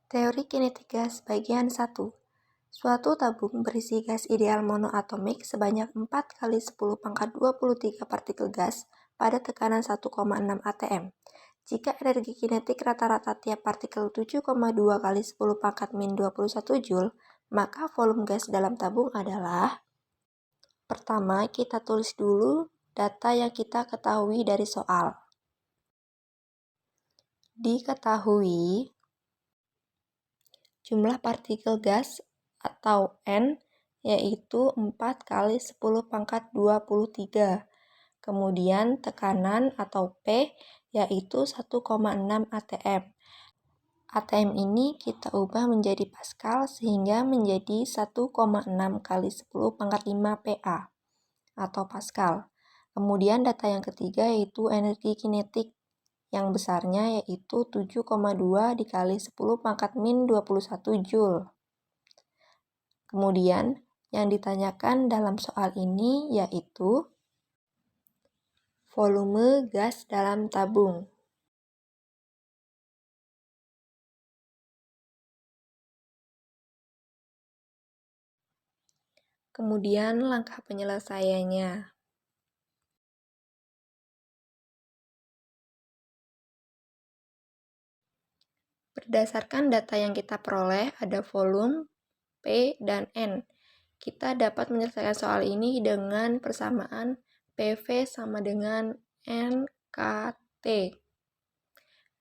Teori kinetik gas bagian 1. Suatu tabung berisi gas ideal monoatomik sebanyak 4 kali 10 pangkat 23 partikel gas pada tekanan 1,6 atm. Jika energi kinetik rata-rata tiap partikel 7,2 kali 10 pangkat min 21 Joule, maka volume gas dalam tabung adalah. Pertama, kita tulis dulu data yang kita ketahui dari soal. Diketahui jumlah partikel gas atau N yaitu 4 kali 10 pangkat 23. Kemudian tekanan atau P yaitu 1,6 atm. Atm ini kita ubah menjadi Pascal sehingga menjadi 1,6 kali 10 pangkat 5 PA atau Pascal. Kemudian data yang ketiga yaitu energi kinetik yang besarnya yaitu 7,2 dikali 10 pangkat min 21 Joule. Kemudian yang ditanyakan dalam soal ini yaitu volume gas dalam tabung. Kemudian langkah penyelesaiannya. Berdasarkan data yang kita peroleh, ada volume, P, dan N. Kita dapat menyelesaikan soal ini dengan persamaan PV sama dengan NKT.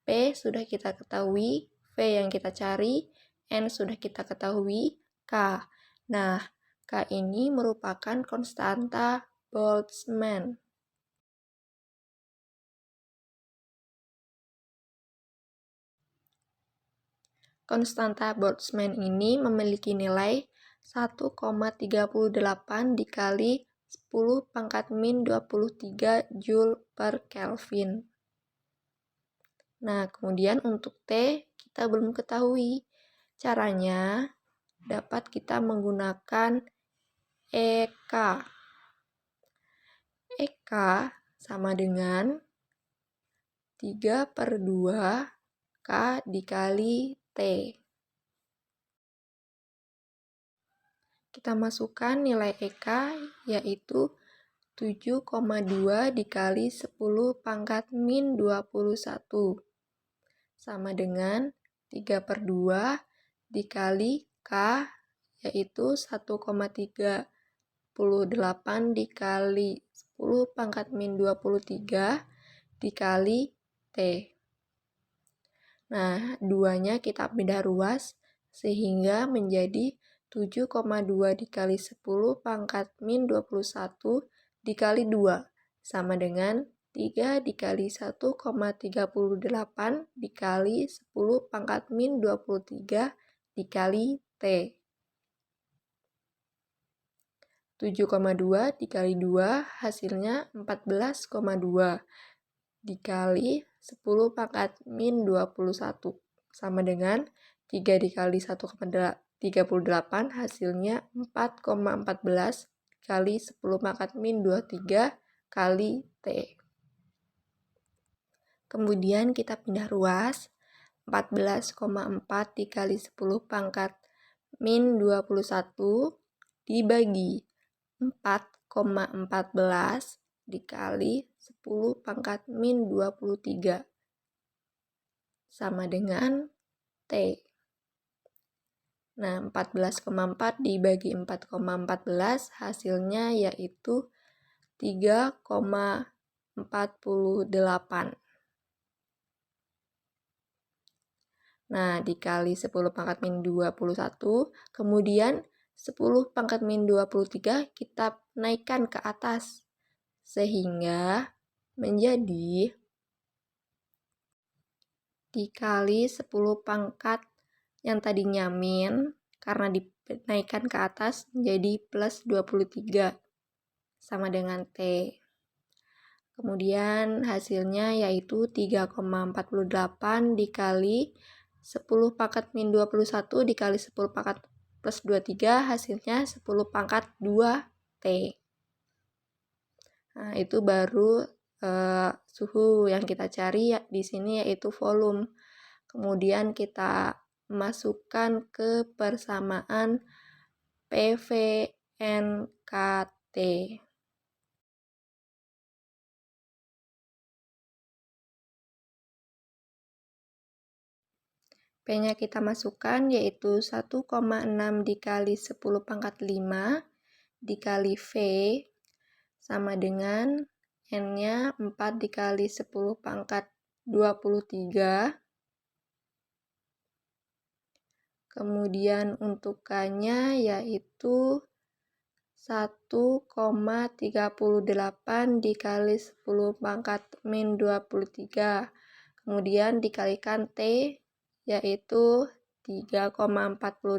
P sudah kita ketahui, V yang kita cari, N sudah kita ketahui, K. Nah, K ini merupakan konstanta Boltzmann. Konstanta Boltzmann ini memiliki nilai 1,38 dikali 10 pangkat min 23 Joule per Kelvin. Nah, kemudian untuk T kita belum ketahui. Caranya dapat kita menggunakan EK. EK sama dengan 3/2 K dikali T. Kita masukkan nilai EK yaitu 7,2 dikali 10 pangkat min 21 sama dengan 3/2 dikali K yaitu 1,38 dikali 10 pangkat min 23 dikali T. Nah, duanya kita pindah ruas sehingga menjadi 7,2 dikali 10 pangkat min 21 dikali 2 sama dengan 3 dikali 1,38 dikali 10 pangkat min 23 dikali T. 7,2 dikali 2 hasilnya 14,2 dikali 10 pangkat min 21 sama dengan 3 dikali 1,38 hasilnya 4,14 kali 10 pangkat min 23 kali T. Kemudian kita pindah ruas, 14,4 dikali 10 pangkat min 21 dibagi 4,14 dikali 10 pangkat min 23 sama dengan T. Nah, 14,4 dibagi 4,14 hasilnya yaitu 3,48. Nah, dikali 10 pangkat min 21, kemudian 10 pangkat min 23 kita naikkan ke atas sehingga menjadi dikali 10 pangkat yang tadinya min karena dinaikkan ke atas menjadi plus 23 sama dengan T. Kemudian hasilnya yaitu 3,48 dikali 10 pangkat min 21 dikali 10 pangkat plus 23 hasilnya 10 pangkat 2T. Nah, itu baru suhu yang kita cari ya di sini yaitu volume. Kemudian kita masukkan ke persamaan PVNKT. P-nya kita masukkan yaitu 1,6 dikali 10 pangkat 5 dikali V sama dengan N-nya 4 dikali 10 pangkat 23. Kemudian untuk K-nya yaitu 1,38 dikali 10 pangkat min 23. Kemudian dikalikan T yaitu 3,48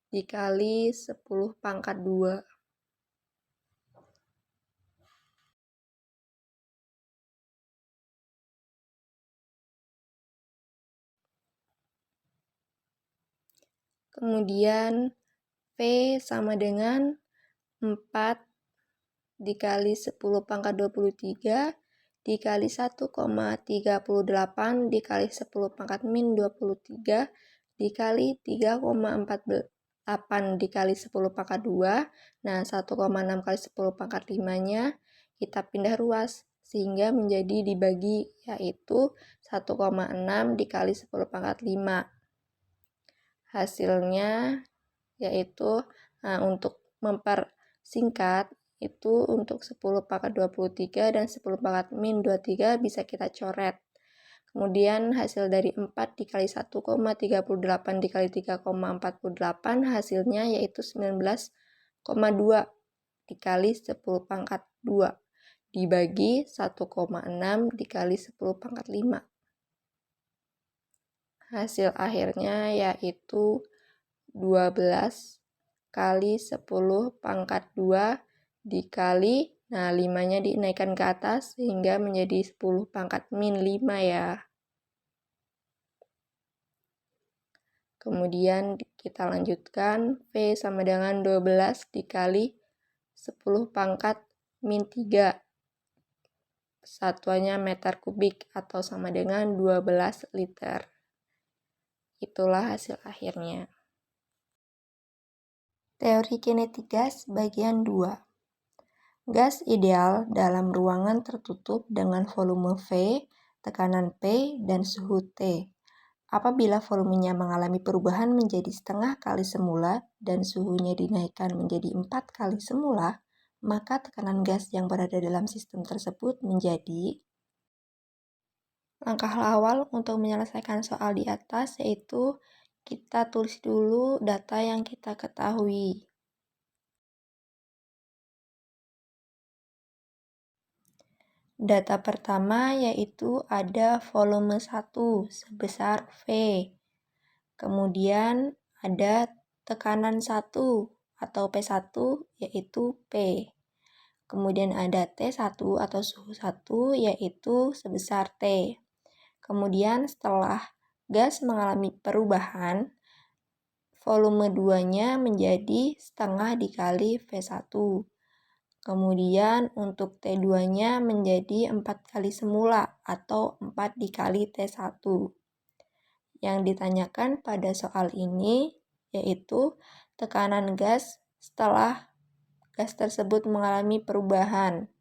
dikali 10 pangkat 2. Kemudian P sama dengan 4 dikali 10 pangkat 23 dikali 1,38 dikali 10 pangkat min 23 dikali 3,48 dikali 10 pangkat 2. Nah, 1,6 kali 10 pangkat 5-nya kita pindah ruas sehingga menjadi dibagi yaitu 1,6 dikali 10 pangkat 5. Hasilnya yaitu untuk mempersingkat itu untuk 10 pangkat 23 dan 10 pangkat min 23 bisa kita coret. Kemudian hasil dari 4 dikali 1,38 dikali 3,48 hasilnya yaitu 19,2 dikali 10 pangkat 2 dibagi 1,6 dikali 10 pangkat 5. Hasil akhirnya yaitu 12 kali 10 pangkat 2 dikali, nah 5-nya dinaikkan ke atas sehingga menjadi 10 pangkat min 5 ya. Kemudian kita lanjutkan, V sama dengan 12 dikali 10 pangkat min 3. Satuannya meter kubik atau sama dengan 12 liter. Itulah hasil akhirnya. Teori kinetik gas bagian 2. Gas ideal dalam ruangan tertutup dengan volume V, tekanan P, dan suhu T. Apabila volumenya mengalami perubahan menjadi setengah kali semula dan suhunya dinaikkan menjadi 4 kali semula, maka tekanan gas yang berada dalam sistem tersebut menjadi. Langkah awal untuk menyelesaikan soal di atas yaitu kita tulis dulu data yang kita ketahui. Data pertama yaitu ada volume 1 sebesar V. Kemudian ada tekanan 1 atau P1 yaitu P. Kemudian ada T1 atau suhu 1 yaitu sebesar T. Kemudian setelah gas mengalami perubahan, volume 2-nya menjadi setengah dikali V1. Kemudian untuk T2-nya menjadi 4 kali semula atau 4 dikali T1. Yang ditanyakan pada soal ini yaitu tekanan gas setelah gas tersebut mengalami perubahan.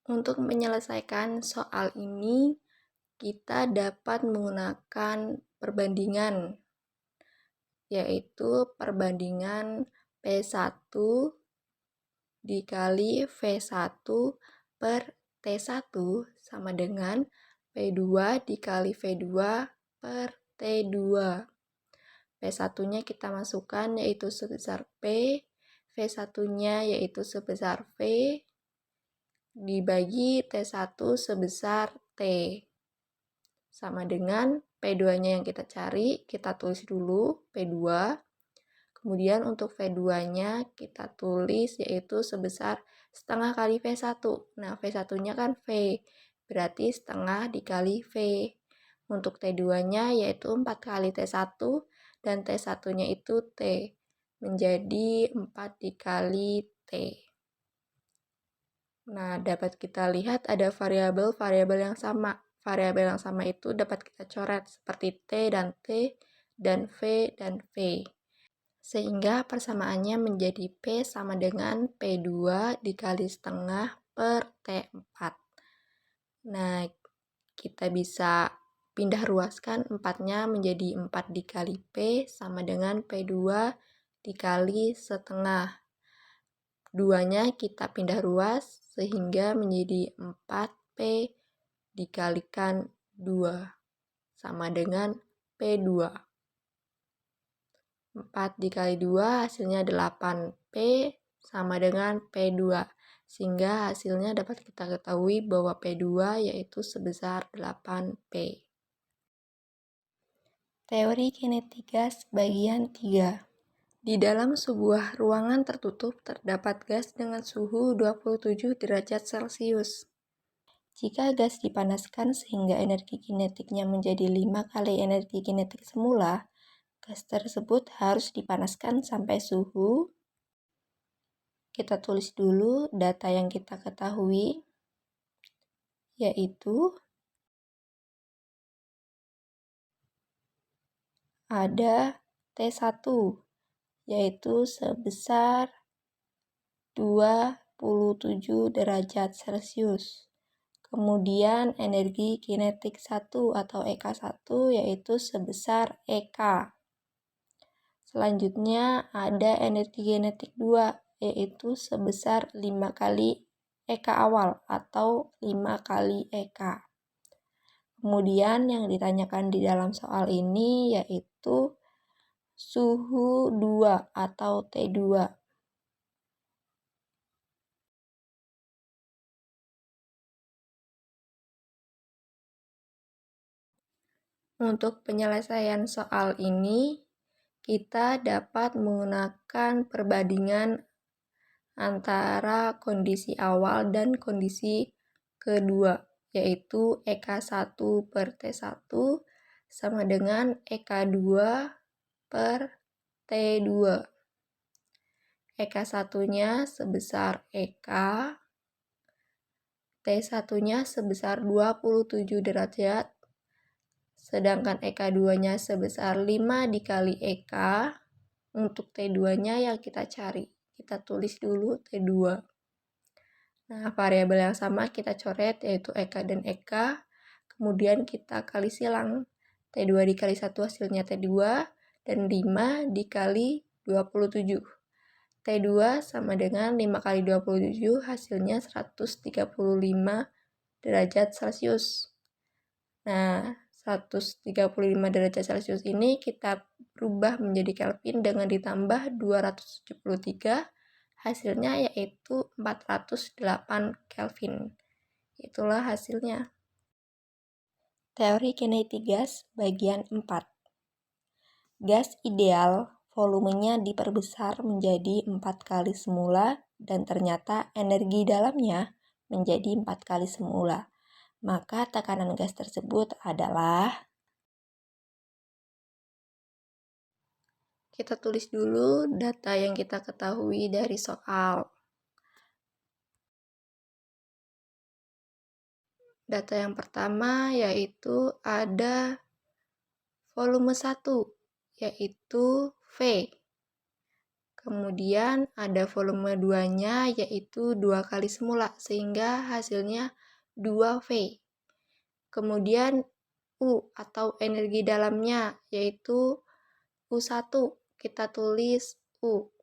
Untuk menyelesaikan soal ini, kita dapat menggunakan perbandingan, yaitu perbandingan P1 dikali V1 per T1 sama dengan P2 dikali V2 per T2. P1-nya kita masukkan yaitu sebesar P, V1-nya yaitu sebesar V, dibagi T1 sebesar T. Sama dengan P2-nya yang kita cari, kita tulis dulu P2. Kemudian untuk V2-nya kita tulis yaitu sebesar setengah kali V1. Nah, V1-nya kan V, berarti setengah dikali V. Untuk T2-nya yaitu 4 kali T1 dan T1-nya itu T. menjadi 4 dikali T. Nah, dapat kita lihat ada variabel-variabel yang sama. Variabel yang sama itu dapat kita coret seperti T dan T, dan V dan V. Sehingga persamaannya menjadi P sama dengan P2 dikali setengah per T4. Nah, kita bisa pindah ruaskan 4-nya menjadi 4 dikali P sama dengan P2 dikali setengah. 2-nya kita pindah ruas sehingga menjadi 4P dikalikan 2 sama dengan P2. 4 dikali 2 hasilnya 8P sama dengan P2. Sehingga hasilnya dapat kita ketahui bahwa P2 yaitu sebesar 8P. Teori kinetik gas bagian 3. Di dalam sebuah ruangan tertutup terdapat gas dengan suhu 27 derajat Celcius. Jika gas dipanaskan sehingga energi kinetiknya menjadi 5 kali energi kinetik semula, gas tersebut harus dipanaskan sampai suhu. Kita tulis dulu data yang kita ketahui, yaitu ada T1, yaitu sebesar 27 derajat Celcius. Kemudian energi kinetik 1 atau EK1 yaitu sebesar EK. Selanjutnya ada energi kinetik 2 yaitu sebesar 5 kali EK awal atau 5 kali EK. Kemudian yang ditanyakan di dalam soal ini yaitu suhu 2 atau T2. Untuk penyelesaian soal ini, kita dapat menggunakan perbandingan antara kondisi awal dan kondisi kedua, yaitu EK1 per T1 sama dengan EK2 per T2. EK1-nya sebesar EK, T1-nya sebesar 27 derajat, sedangkan EK2-nya sebesar 5 dikali EK. Untuk T2-nya yang kita cari. Kita tulis dulu T2. Nah, variabel yang sama kita coret yaitu EK dan EK. Kemudian kita kali silang. T2 dikali 1 hasilnya T2 dan 5 dikali 27. T2 sama dengan 5 kali 27 hasilnya 135 derajat Celcius. Nah, 135 derajat Celcius ini kita rubah menjadi Kelvin dengan ditambah 273, hasilnya yaitu 408 Kelvin. Itulah hasilnya. Teori kinetik gas bagian 4. Gas ideal volumenya diperbesar menjadi 4 kali semula dan ternyata energi dalamnya menjadi 4 kali semula. Maka tekanan gas tersebut adalah, kita tulis dulu data yang kita ketahui dari soal. Data yang pertama yaitu ada volume 1, yaitu V. Kemudian ada volume 2-nya yaitu 2 kali semula, sehingga hasilnya 2V. Kemudian U atau energi dalamnya yaitu U1, kita tulis U.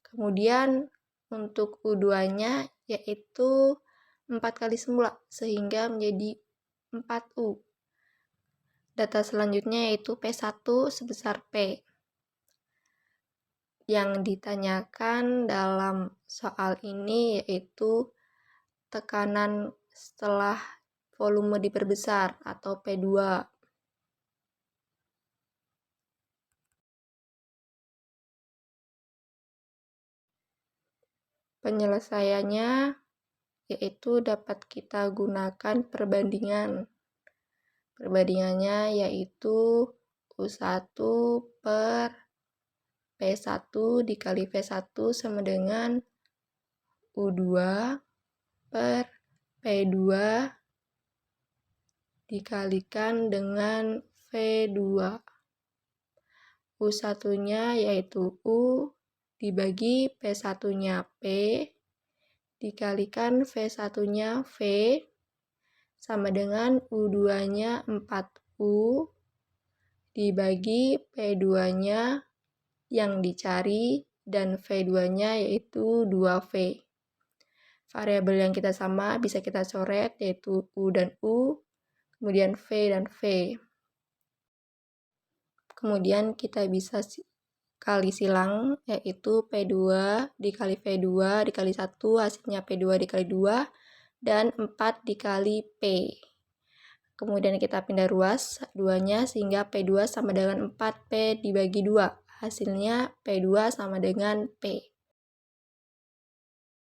Kemudian untuk U2-nya yaitu 4 kali semula, sehingga menjadi 4U. Data selanjutnya yaitu P1 sebesar P. Yang ditanyakan dalam soal ini yaitu tekanan setelah volume diperbesar atau P2. Penyelesaiannya yaitu dapat kita gunakan perbandingan. Perbandingannya yaitu U1 per P1 dikali V1 sama dengan U2 per P2 dikalikan dengan V2. U1-nya yaitu U dibagi P1-nya P dikalikan V1-nya V sama dengan U2-nya 4U dibagi P2-nya yang dicari dan V2-nya yaitu 2V. Variabel yang kita sama bisa kita coret yaitu U dan U, kemudian V dan V. Kemudian kita bisa kali silang yaitu P2 dikali V2 dikali 1 hasilnya P2 dikali 2 dan 4 dikali P. Kemudian kita pindah ruas 2-nya sehingga P2 sama dengan 4P dibagi 2. Hasilnya P2 sama dengan P.